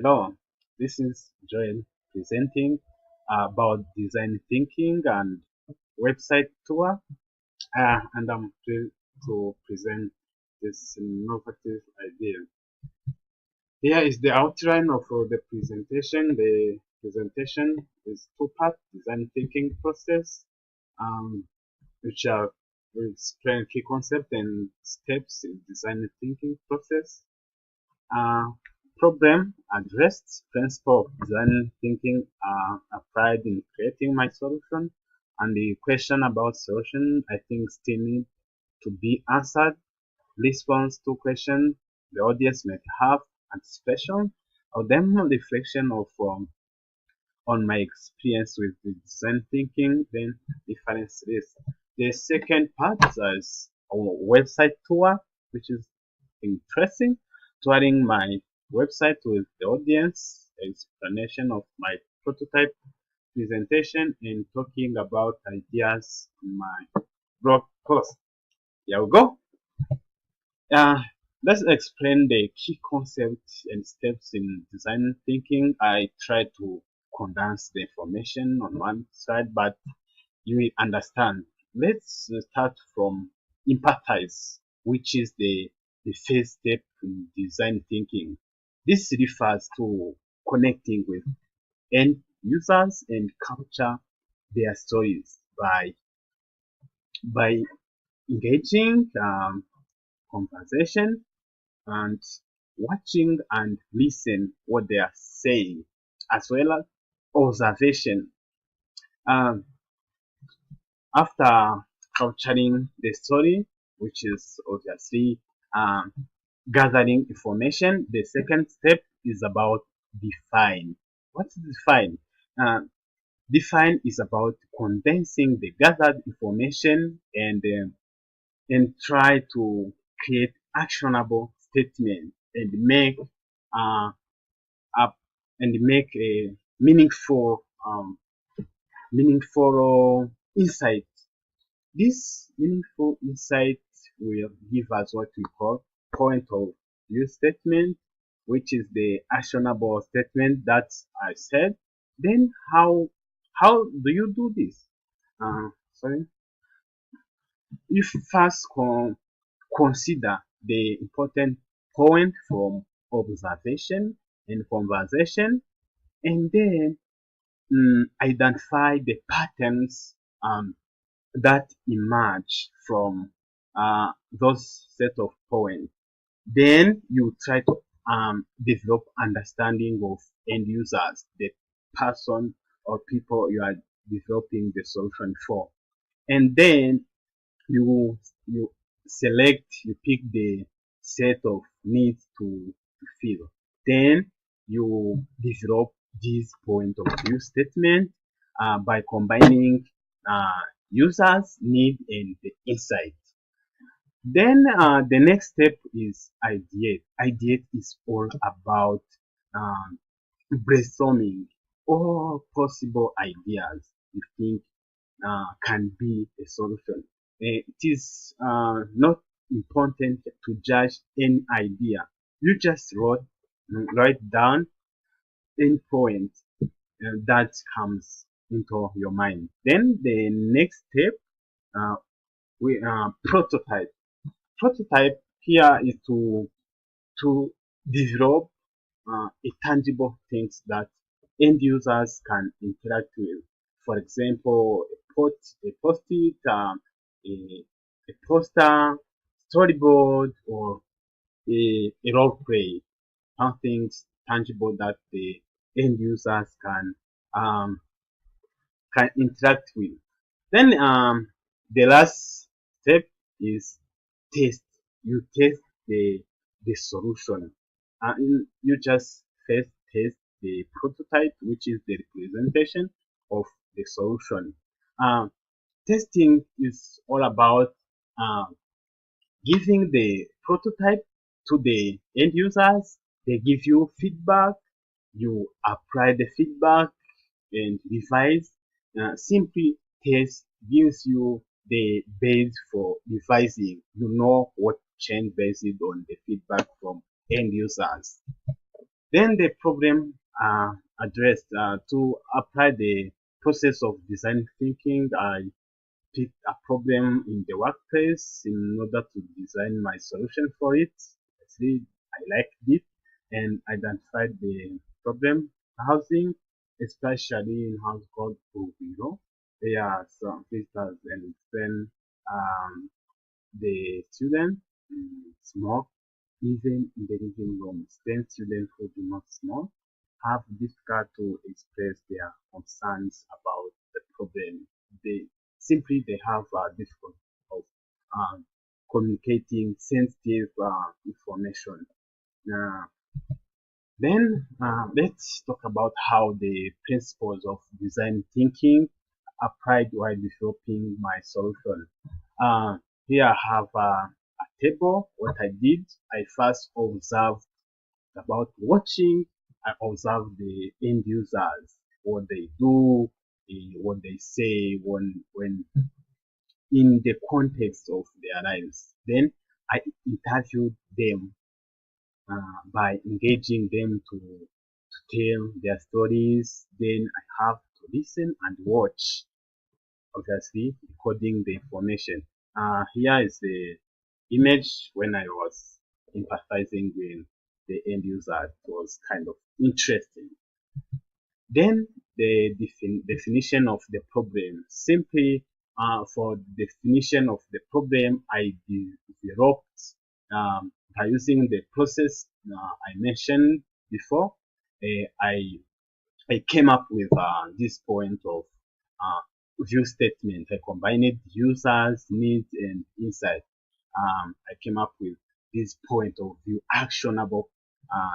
Hello, this is Joel presenting about design thinking and website tour, and I'm thrilled to present this innovative idea. Here is the outline of the presentation. The presentation is two-part design thinking process, um, which are will explain key concepts and steps in design thinking process. Uh, Problem addressed, principle of design thinking applied in creating my solution, and the question about solution I think still need to be answered. Response to question the audience may have, anticipation or then reflection of on my experience with the design thinking, then difference is. The second part is a website tour, which is interesting, touring my website with the audience, explanation of my prototype presentation, and talking about ideas in my blog post. Here we go. Uh, let's explain the key concepts and steps in design thinking. I try to condense the information on one side, but you will understand. Let's start from empathize, which is the first step in design thinking. This refers to connecting with end users and capture their stories by engaging conversation and watching and listen what they are saying, as well as observation. Um, After capturing the story, which is obviously um, gathering information, the second step is about define. What's define? Uh, Define is about condensing the gathered information and try to create actionable statements and uh, up make a meaningful insight. This meaningful insight will give us what we call point of view statement, which is the actionable statement that I said. Then how do you do this? Sorry. You first consider the important point from observation and conversation, and then identify the patterns that emerge from those set of points. Then you try to develop understanding of end users, the person or people you are developing the solution for. And then you you pick the set of needs to fill. Then you develop this point of view statement by combining users need and the insight. Then the next step is ideate. Ideate is all about um, brainstorming all possible ideas you think can be a solution. It is not important to judge any idea. You just write down any point that comes into your mind. Then the next step, uh, we prototype. Prototype here is to develop a tangible things that end users can interact with. For example, a post-it, a poster, storyboard, or a role play. Something tangible that the end users um, can interact with. Then the last step is test. You test the solution. You just first test the prototype, which is the representation of the solution. Um, Testing is all about um, giving the prototype to the end users. They give you feedback. You apply the feedback and revise. Simply test gives you the base for revising. You know what change based on the feedback from end users. Then the problem addressed to apply the process of design thinking. I picked a problem in the workplace in order to design my solution for it. Actually, I liked it and identified the problem housing, especially in house called Proviro. There are some visitors and then um, the students smoke even in the living room. Then students who do not smoke have difficult to express their concerns about the problem. They have difficulty of um, communicating sensitive information. Uh, then let's talk about how the principles of design thinking applied while developing my solution. Uh, Here I have a table. What I did, I first observed about watching. I observe the end users, what they do, what they say when in the context of their lives. Then I interviewed them by engaging them to tell their stories. Then I have to listen and watch, obviously recording the information. Here is the image when I was empathizing with the end user. It was kind of interesting. Then the definition of the problem. Simply for definition of the problem, I developed by using the process I mentioned before. I came up with this point of uh, view statement. I combined users, needs, and insight. I came up with this point of view actionable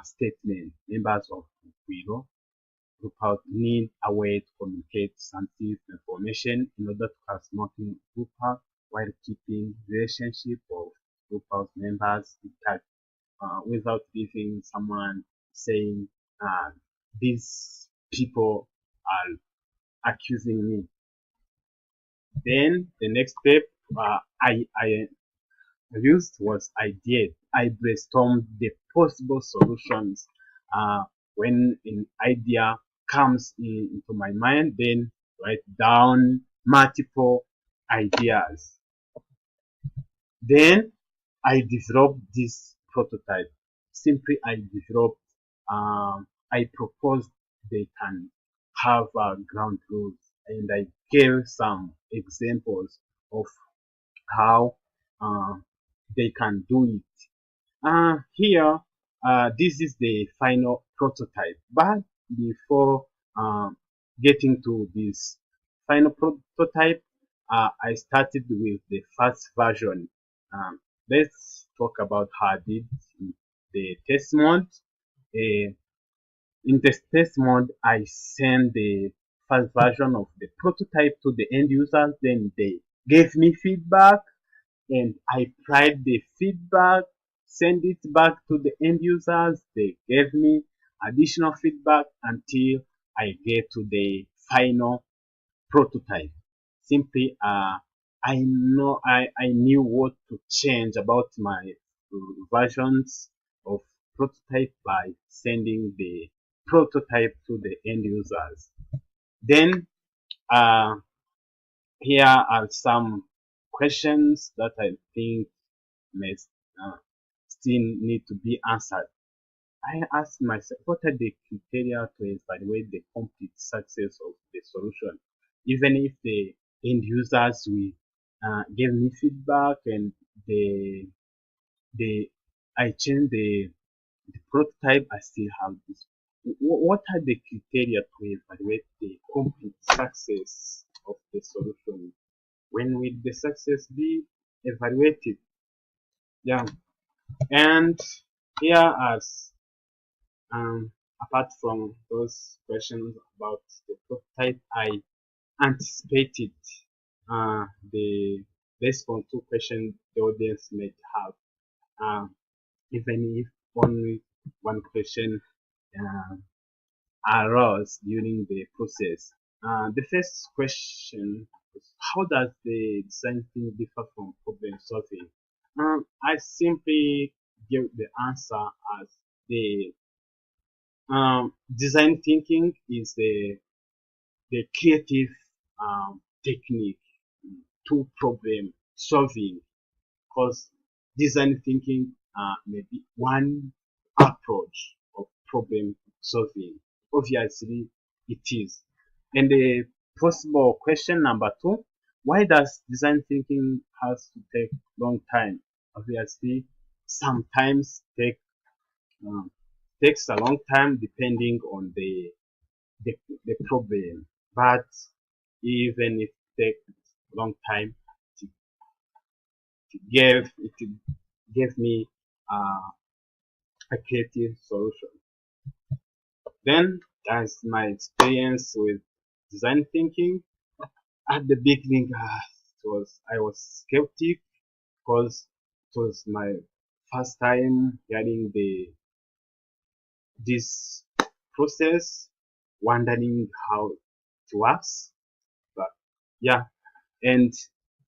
statement. Members of Wiro group out need a way to communicate sensitive information in order to have smoking group out while keeping relationship of group house members intact without leaving someone saying uh, these people are accusing me. Then the next step I used was idea. I brainstormed the possible solutions. Uh, when an idea comes into my mind, then write down multiple ideas. Then I developed this prototype. Simply, I proposed they can have ground rules, and I gave some examples of how uh, they can do it. Here, this is the final prototype. But before uh, getting to this final prototype, I started with the first version. Um, let's talk about how I did the test mode. Uh, in the test mode, I send the first version of the prototype to the end users. Then they gave me feedback and I applied the feedback, send it back to the end users. They gave me additional feedback until I get to the final prototype. Simply, I knew what to change about my versions of prototype by sending the prototype to the end users. Then, uh, here are some questions that I think may uh, still need to be answered. I asked myself, what are the criteria to evaluate the complete success of the solution? Even if the end users will give me feedback and the the I change the prototype, I still have this. What are the criteria to evaluate the complete success of the solution? When will the success be evaluated? Yeah, and here as apart from those questions about the prototype, I anticipated the response to questions the audience might have, uh, even if only one question uh, arose during the process. The first question is, how does the design thinking differ from problem solving? I simply give the answer as the Design thinking is the creative technique to problem solving, because design thinking may be one approach of problem solving. Obviously, it is. And the possible question number two: why does design thinking has to take long time? Obviously, sometimes um, takes a long time depending on the, the problem. But even if it takes long time, it gave me a creative solution. Then that's my experience with design thinking. At the beginning, I was skeptic because it was my first time hearing this process, wondering how it works. But yeah, and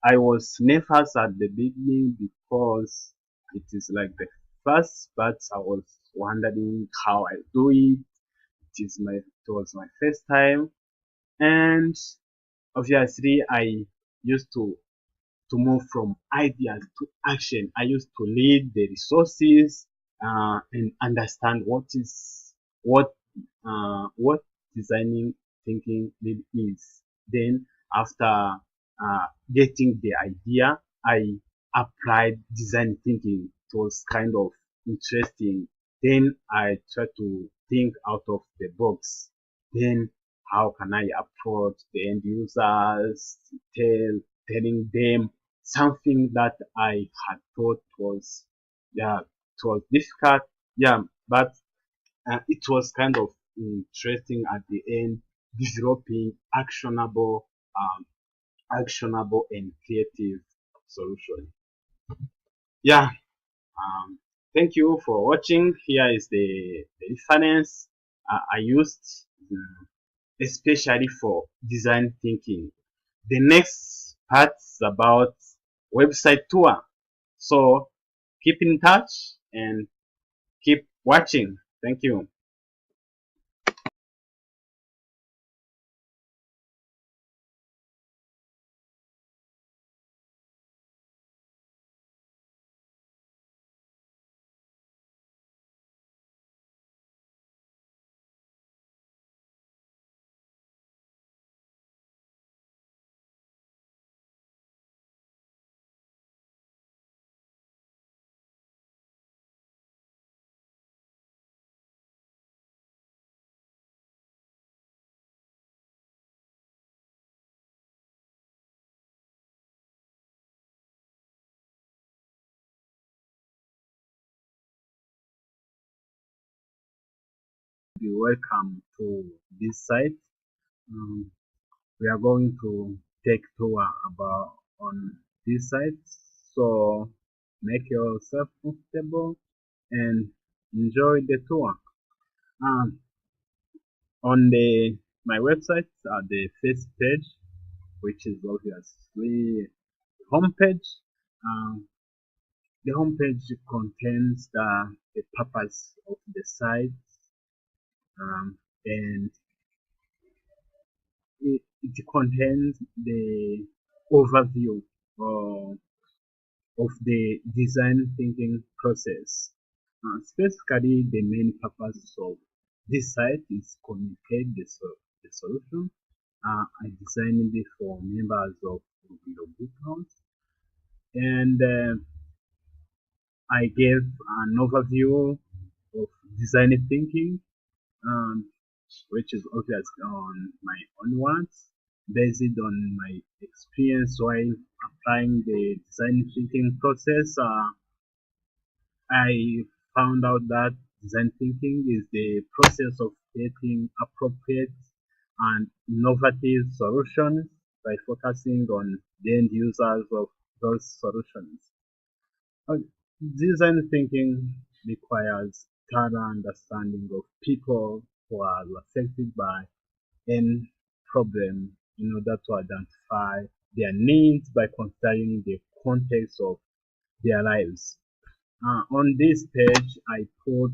I was nervous at the beginning because it is like the first, but I was wondering how I do it. It was my first time, and obviously I used to move from ideas to action. I used to lead the resources and understand what what designing thinking really is. Then after getting the idea, I applied design thinking. It was kind of interesting. Then I tried to think out of the box. Then how can I approach the end users, telling them something that I had thought was, yeah, it was difficult. Yeah, but it was kind of interesting at the end, developing actionable and creative solution. Yeah. Um, Thank you for watching. Here is the reference I used, especially for design thinking. The next part is about website tour. So keep in touch and keep watching. Thank you. Be welcome to this site. Um, we are going to take tour about on this site. So make yourself comfortable and enjoy the tour. Um, on my website, the first page, which is obviously homepage. Um, the homepage contains the purpose of the site, and it contains the overview uh, of the design thinking process. Specifically, the main purpose of this site is communicate the solution. I designed it for members of the boot house, and I gave an overview of design thinking, um, which is obvious on my own words, based on my experience while applying the design thinking process. I found out that design thinking is the process of creating appropriate and innovative solutions by focusing on the end users of those solutions. Uh, Design thinking requires thorough understanding of people who are affected by any problem in order to identify their needs by considering the context of their lives. On this page, I put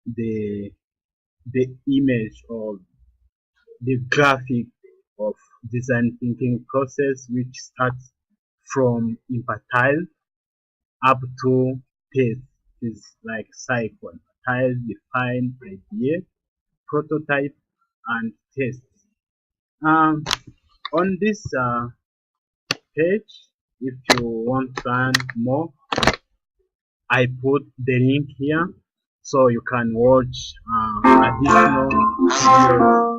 the the image or the graphic of design thinking process, which starts from empathize up to test. Is like cycle: empathize, define, idea, prototype, and test. um on this page, if you want to learn more, I put the link here so you can watch additional videos.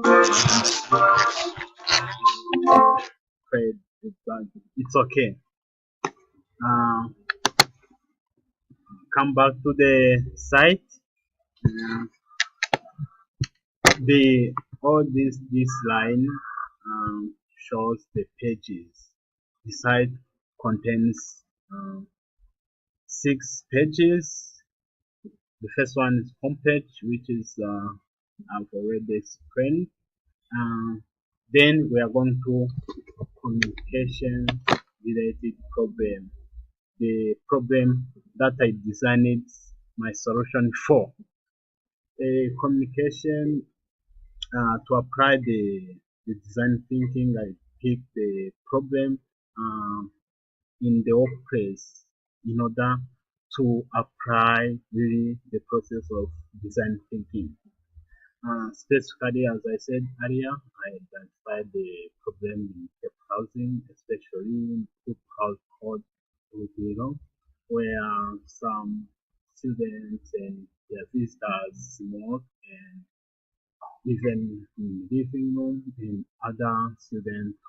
It's okay. uh, Come back to the site. uh, the all this line shows the pages. The site contains uh, 6 pages. The first one is homepage, which is I've already explained. Uh, then we are going to communication related problem, the problem that I designed my solution for. Communication, to apply the design thinking, I pick the problem in the workplace in order to apply really the process of design thinking. Specifically, as I said earlier, I identified the problem in kept housing, especially in group household Filipino, where some students and their visitors smoke, and even in living room, and other students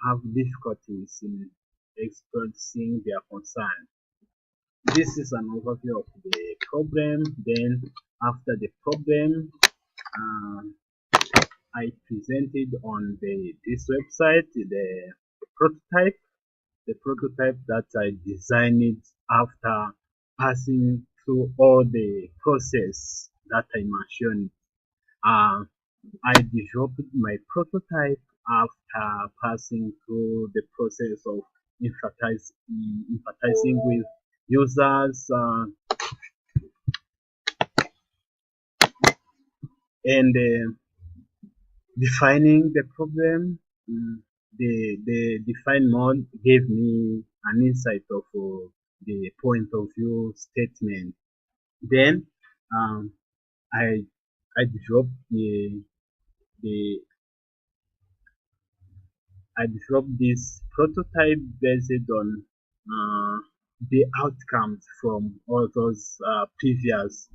have difficulties in expressing their concern. This is an overview of the problem. Then, after the problem, uh, I presented on this website prototype, the prototype that I designed after passing through all the process that I mentioned. Uh, I developed my prototype after passing through the process of empathizing with users, and defining the problem. The define mode gave me an insight of the point of view statement. Then um, I I developed the I developed this prototype based on the outcomes from all those previous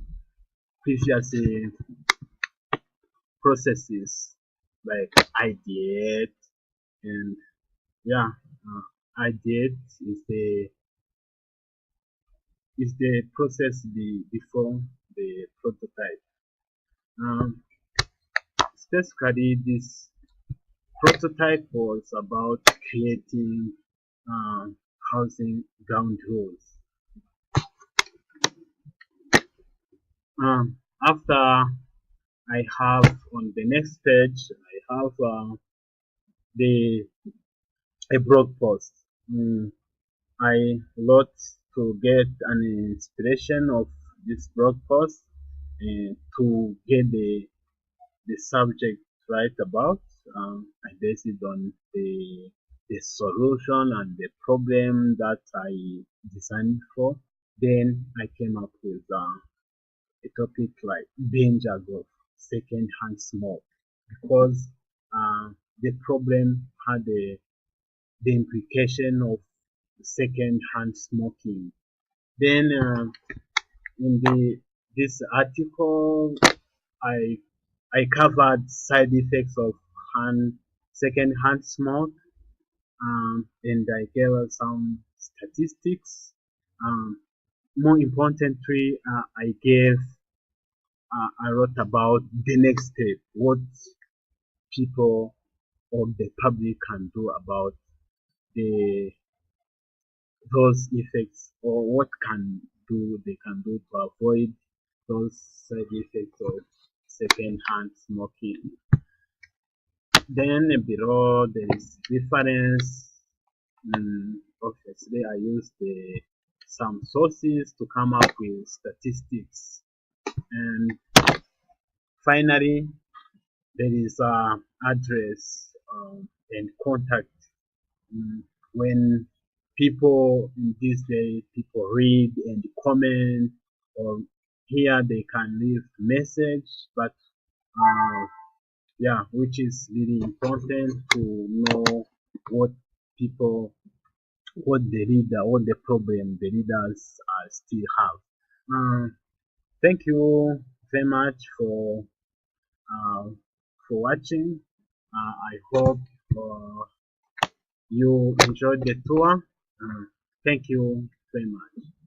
processes, like ideate, and yeah, ideate is the process before the prototype. Um, Specifically, this prototype was about creating housing ground rules. After I have on the next page, I have the a blog post. I wrote to get an inspiration of this blog post and to get the subject right about. I based it on the solution and the problem that I designed for. Then I came up with a topic like danger of second-hand smoke, because the problem had the implication of second-hand smoking. Then in this article, I I covered side effects of second-hand smoke, and I gave some statistics. Um, More importantly, I wrote about the next step, what people or the public can do about the those effects, or what they can do to avoid those side effects of second-hand smoking. Then below there is reference. Obviously, I used some sources to come up with statistics. And finally, there is address and contact. Mm, when people in this day, people read and comment, or here they can leave message, but uh, yeah, which is really important to know what people, what the problem the readers still have. Thank you very much uh, for watching. I hope you enjoyed the tour. Thank you very much.